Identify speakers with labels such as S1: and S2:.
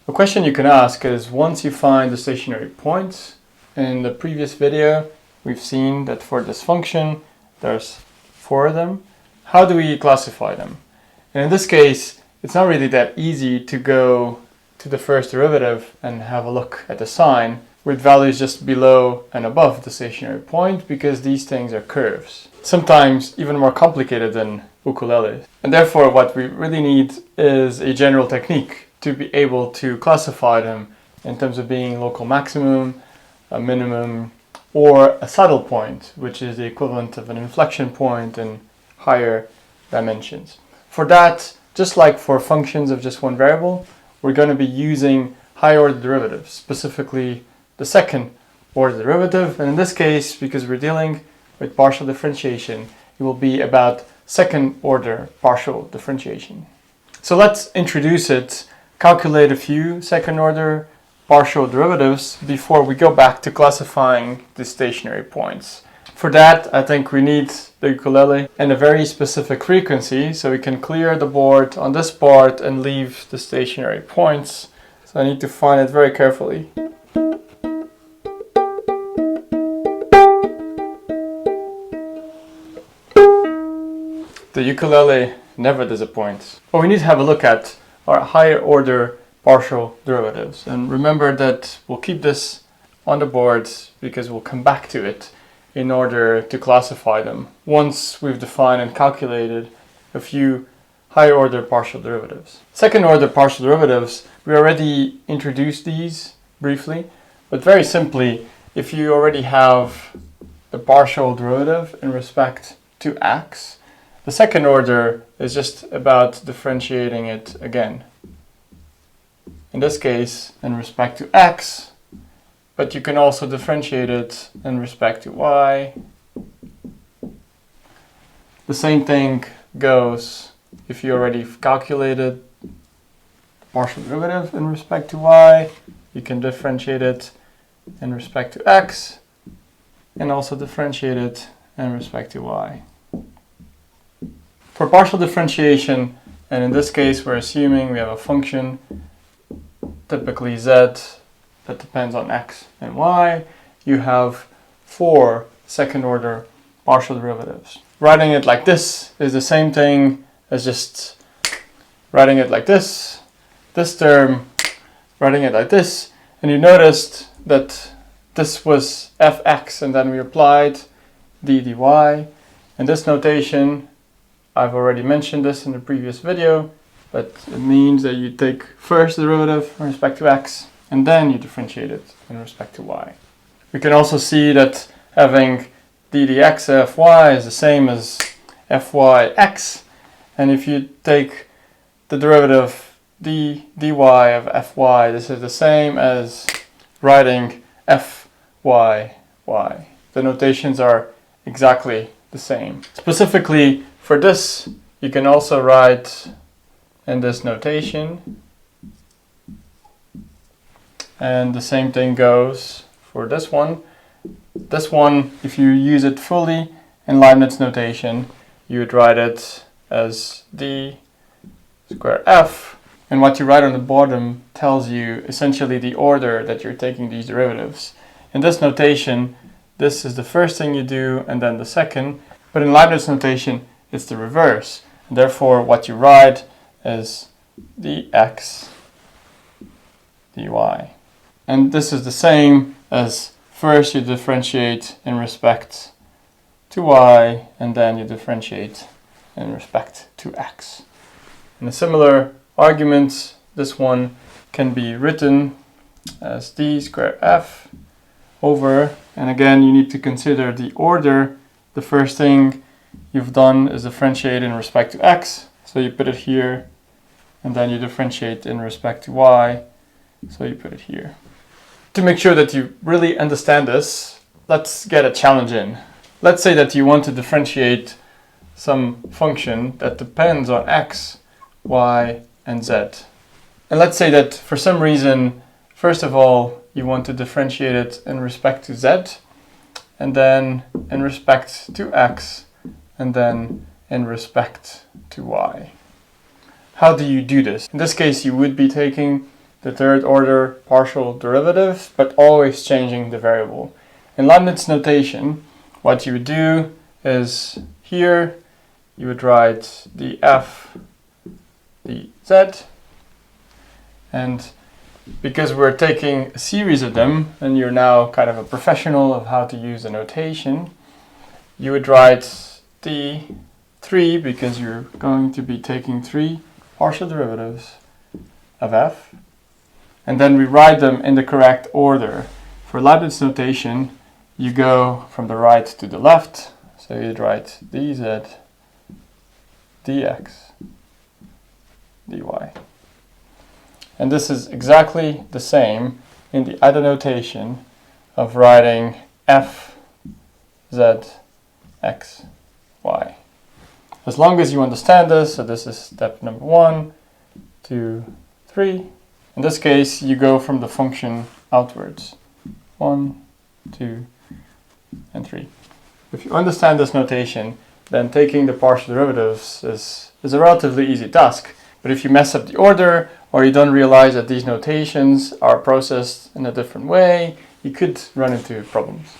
S1: A question you can ask is, once you find the stationary points, in the previous video we've seen that for this function there's 4 of them. How do we classify them? And in this case it's not really that easy to go to the first derivative and have a look at the sign with values just below and above the stationary point, because these things are curves. Sometimes even more complicated than ukuleles. And therefore what we really need is a general technique to be able to classify them in terms of being local maximum, a minimum, or a saddle point, which is the equivalent of an inflection point in higher dimensions. For that, just like for functions of just one variable, we're going to be using higher order derivatives, specifically the second order derivative. And in this case, because we're dealing with partial differentiation, it will be about second order partial differentiation. So let's introduce it, calculate a few second order partial derivatives before we go back to classifying the stationary points. For that, I think we need the ukulele and a very specific frequency, so we can clear the board on this part and leave the stationary points. So I need to find it very carefully. The ukulele never disappoints. But we need to have a look at our higher order partial derivatives. And remember that we'll keep this on the board because we'll come back to it in order to classify them once we've defined and calculated a few higher order partial derivatives. Second order partial derivatives, we already introduced these briefly, but very simply, if you already have the partial derivative in respect to x, the second order is just about differentiating it again. In this case, in respect to x, but you can also differentiate it in respect to y. The same thing goes if you already calculated the partial derivative in respect to y. You can differentiate it in respect to x and also differentiate it in respect to y. For partial differentiation, and in this case we're assuming we have a function, typically z, that depends on x and y, you have 4 second order partial derivatives. Writing it like this is the same thing as just writing it like this term, writing it like this, and you noticed that this was fx and then we applied d dy, and this notation, I've already mentioned this in the previous video, but it means that you take first the derivative in respect to x and then you differentiate it in respect to y. We can also see that having d dx fy is the same as fyx, and if you take the derivative d dy of fy, this is the same as writing fyy. The notations are exactly the same. Specifically for this, you can also write in this notation, and the same thing goes for this one. This one, if you use it fully in Leibniz notation, you would write it as d square f, and what you write on the bottom tells you essentially the order that you're taking these derivatives. In this notation, this is the first thing you do and then the second, but in Leibniz notation it's the reverse, and therefore what you write is dx dy. And this is the same as first you differentiate in respect to y and then you differentiate in respect to x. In a similar argument, this one can be written as d square f over, and again you need to consider the order. The first thing you've done is differentiate in respect to x, so you put it here, and then you differentiate in respect to y, so you put it here. To make sure that you really understand this, let's get a challenge in. Let's say that you want to differentiate some function that depends on x, y, and z. And let's say that for some reason, first of all, you want to differentiate it in respect to z, and then in respect to x, and then in respect to y. How do you do this? In this case, you would be taking the third order partial derivative, but always changing the variable. In Leibniz notation, what you would do is here you would write the f, the z, and because we're taking a series of them, and you're now kind of a professional of how to use the notation, you would write d3 because you're going to be taking 3 partial derivatives of f, and then we write them in the correct order. For Leibniz notation, you go from the right to the left, so you'd write dz, dx, dy. And this is exactly the same in the other notation of writing f, z, x, y. As long as you understand this, so this is step number 1, 2, 3. In this case, you go from the function outwards. 1, 2, and 3. If you understand this notation, then taking the partial derivatives is a relatively easy task. But if you mess up the order, or you don't realize that these notations are processed in a different way, you could run into problems.